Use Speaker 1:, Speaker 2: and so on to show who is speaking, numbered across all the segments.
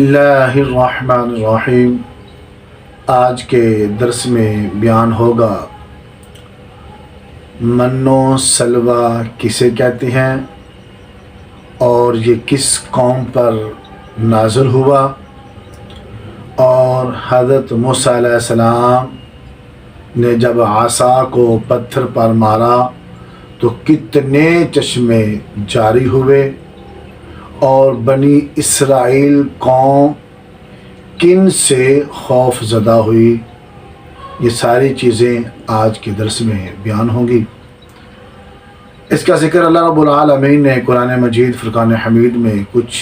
Speaker 1: اللہ الرحمن الرحیم۔ آج کے درس میں بیان ہوگا من و سلوہ کسے کہتے ہیں اور یہ کس قوم پر نازل ہوا، اور حضرت موسیٰ علیہ السلام نے جب عصا کو پتھر پر مارا تو کتنے چشمے جاری ہوئے، اور بنی اسرائیل قوم کن سے خوف زدہ ہوئی۔ یہ ساری چیزیں آج کے درس میں بیان ہوں گی۔ اس کا ذکر اللہ رب العالمین نے قرآن مجید فرقان حمید میں کچھ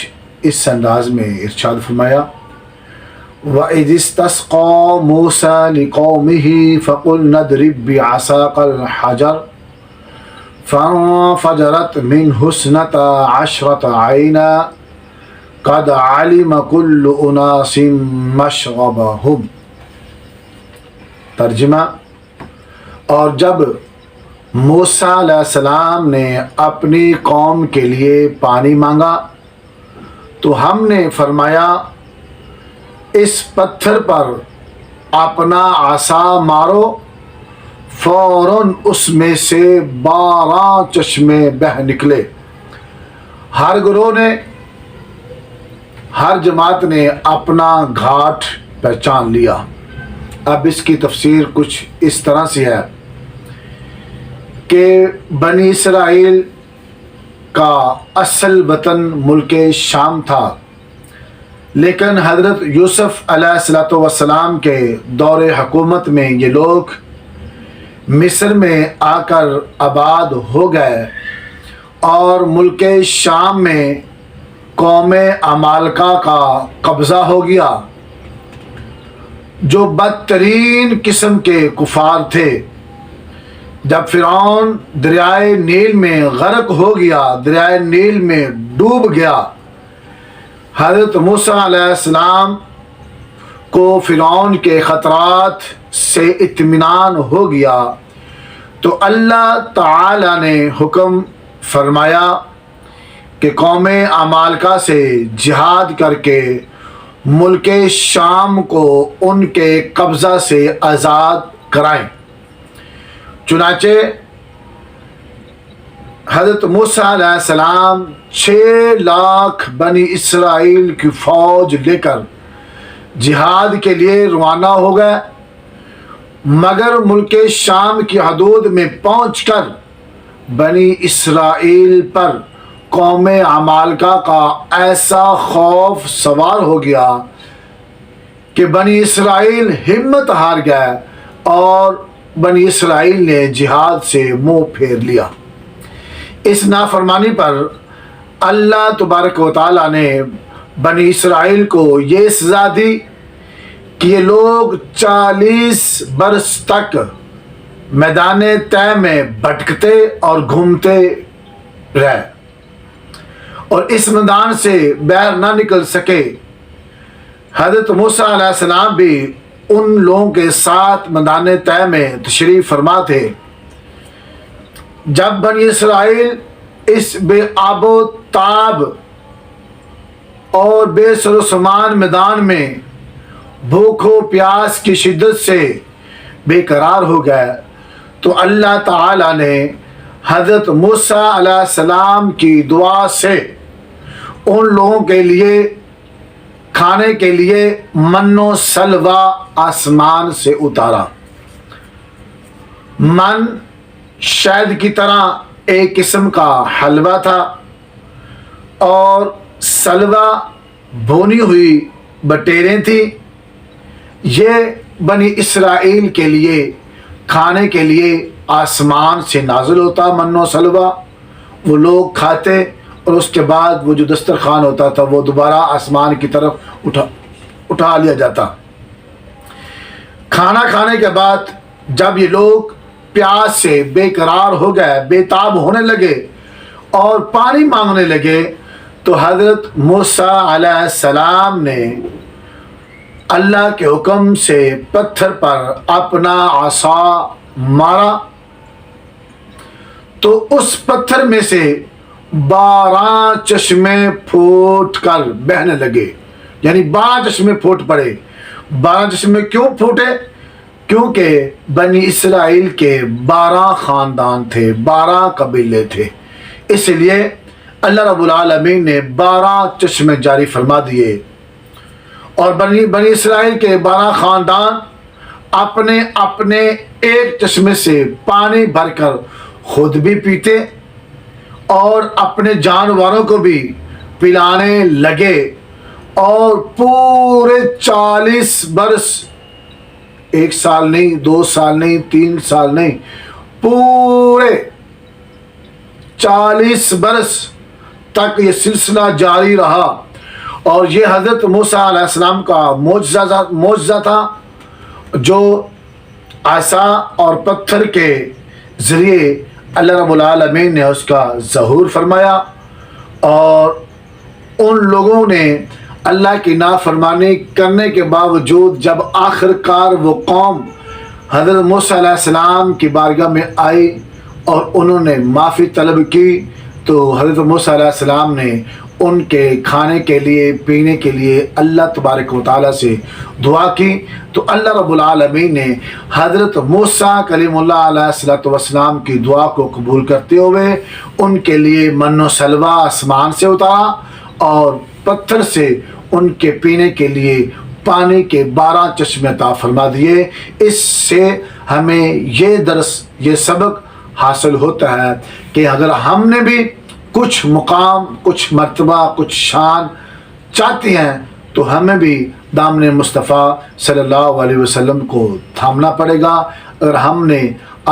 Speaker 1: اس انداز میں ارشاد فرمایا، وَإِذِ اسْتَسْقَىٰ مُوسَىٰ لِقَوْمِهِ فَقُلْنَا اضْرِب بِّعَصَاكَ الْحَجَرَ فانفجرت منه اثنتا عشرة عينا قد علم كل أناس مشربهم۔ ترجمہ، اور جب موسیٰ علیہ السلام نے اپنی قوم کے لیے پانی مانگا تو ہم نے فرمایا اس پتھر پر اپنا عصا مارو، فوراً اس میں سے 12 چشمے بہہ نکلے۔ ہر گروہ نے، ہر جماعت نے اپنا گھاٹ پہچان لیا۔ اب اس کی تفسیر کچھ اس طرح سے ہے کہ بنی اسرائیل کا اصل وطن ملک شام تھا، لیکن حضرت یوسف علیہ السلام کے دور حکومت میں یہ لوگ مصر میں آ کر آباد ہو گئے، اور ملک شام میں قوم عمالقہ کا قبضہ ہو گیا، جو بدترین قسم کے کفار تھے۔ جب فرعون دریائے نیل میں غرق ہو گیا، دریائے نیل میں ڈوب گیا، حضرت موسیٰ علیہ السلام کو فرعون کے خطرات سے اطمینان ہو گیا تو اللہ تعالی نے حکم فرمایا کہ قوم عمالقہ سے جہاد کر کے ملک شام کو ان کے قبضہ سے آزاد کرائیں۔ چنانچہ حضرت موسیٰ علیہ السلام 6 لاکھ بنی اسرائیل کی فوج لے کر جہاد کے لیے روانہ ہو گئے، مگر ملک شام کی حدود میں پہنچ کر بنی اسرائیل پر قوم عمالقہ کا ایسا خوف سوار ہو گیا کہ بنی اسرائیل ہمت ہار گئے اور بنی اسرائیل نے جہاد سے منہ پھیر لیا۔ اس نافرمانی پر اللہ تبارک و تعالیٰ نے بنی اسرائیل کو یہ سزا دی کہ یہ لوگ 40 برس تک میدان طے میں بھٹکتے اور گھومتے رہے اور اس میدان سے باہر نہ نکل سکے۔ حضرت موسیٰ علیہ السلام بھی ان لوگوں کے ساتھ میدان طے میں تشریف فرما تھے۔ جب بنی اسرائیل اس بے آب و تاب اور بے سر و سامان میدان میں بھوک و پیاس کی شدت سے بے قرار ہو گئے تو اللہ تعالی نے حضرت موسیٰ علیہ السلام کی دعا سے ان لوگوں کے لیے کھانے کے لیے من و سلوہ آسمان سے اتارا۔ من شہد کی طرح ایک قسم کا حلوہ تھا، اور سلوہ بھونی ہوئی بٹیریں تھیں۔ یہ بنی اسرائیل کے لیے کھانے کے لیے آسمان سے نازل ہوتا من و سلوہ، وہ لوگ کھاتے اور اس کے بعد وہ جو دسترخوان ہوتا تھا وہ دوبارہ آسمان کی طرف اٹھا لیا جاتا۔ کھانا کھانے کے بعد جب یہ لوگ پیاس سے بے قرار ہو گئے، بے تاب ہونے لگے اور پانی مانگنے لگے تو حضرت موسیٰ علیہ السلام نے اللہ کے حکم سے پتھر پر اپنا عصا مارا تو اس پتھر میں سے 12 چشمے پھوٹ کر بہنے لگے، یعنی 12 چشمے پھوٹ پڑے۔ 12 چشمے کیوں پھوٹے؟ کیونکہ بنی اسرائیل کے 12 خاندان تھے، 12 قبیلے تھے، اس لیے اللہ رب العالمین نے 12 چشمے جاری فرما دیے۔ اور بنی اسرائیل کے 12 خاندان اپنے اپنے ایک چشمے سے پانی بھر کر خود بھی پیتے اور اپنے جانوروں کو بھی پلانے لگے، اور پورے 40 برس، 1 سال نہیں، 2 سال نہیں، 3 سال نہیں، پورے 40 برس تک یہ سلسلہ جاری رہا۔ اور یہ حضرت موسیٰ علیہ السلام کا معجزہ تھا، جو عصا اور پتھر کے ذریعے اللہ رب العالمین نے اس کا ظہور فرمایا، اور ان لوگوں نے اللہ کی نافرمانی کرنے کے باوجود جب آخر کار وہ قوم حضرت موسیٰ علیہ السلام کی بارگاہ میں آئی اور انہوں نے معافی طلب کی، تو حضرت موسیٰ علیہ السلام نے ان کے کھانے کے لیے، پینے کے لیے اللہ تبارک و تعالیٰ سے دعا کی، تو اللہ رب العالمین نے حضرت موسیٰ کلیم اللہ علیہ السلام کی دعا کو قبول کرتے ہوئے ان کے لیے من و سلوہ آسمان سے اتارا، اور پتھر سے ان کے پینے کے لیے پانی کے 12 چشمے عطا فرما دیے۔ اس سے ہمیں یہ درس، یہ سبق حاصل ہوتا ہے کہ اگر ہم نے بھی کچھ مقام، کچھ مرتبہ، کچھ شان چاہتے ہیں تو ہمیں بھی دامن مصطفیٰ صلی اللہ علیہ وسلم کو تھامنا پڑے گا۔ اگر ہم نے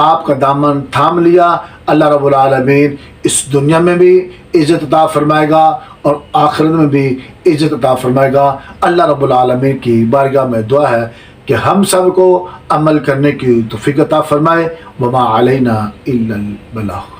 Speaker 1: آپ کا دامن تھام لیا، اللہ رب العالمین اس دنیا میں بھی عزت عطا فرمائے گا اور آخرت میں بھی عزت عطا فرمائے گا۔ اللہ رب العالمین کی بارگاہ میں دعا ہے کہ ہم سب کو عمل کرنے کی توفیق عطا فرمائے۔ وما علینا الا البلاغ۔